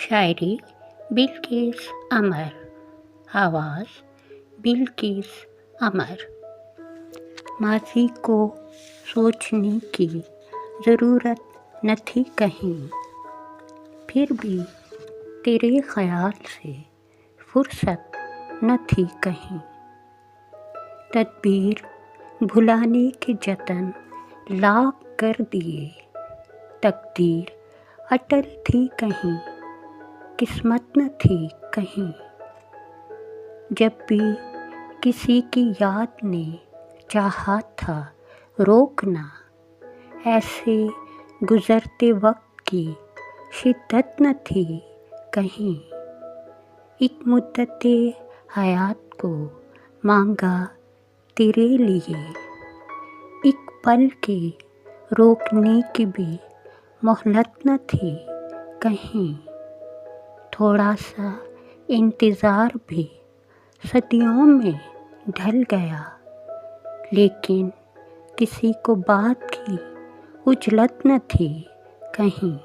शायरी बिल्किस अमर। आवाज़ बिल्किस अमर। माज़ी को सोचने की ज़रूरत न थी कहीं, फिर भी तेरे ख़याल से फुर्सत न थी कहीं। तदबीर भुलाने के जतन लाख कर दिए, तकदीर अटल थी कहीं, किस्मत न थी कहीं। जब भी किसी की याद ने चाहा था रोकना, ऐसे गुज़रते वक्त की शिद्दत न थी कहीं। एक मुद्दते हयात को मांगा तेरे लिए, एक पल के रोकने की भी मोहलत न थी कहीं। थोड़ा सा इंतज़ार भी सदियों में ढल गया, लेकिन किसी को बात की उजलत न थी कहीं।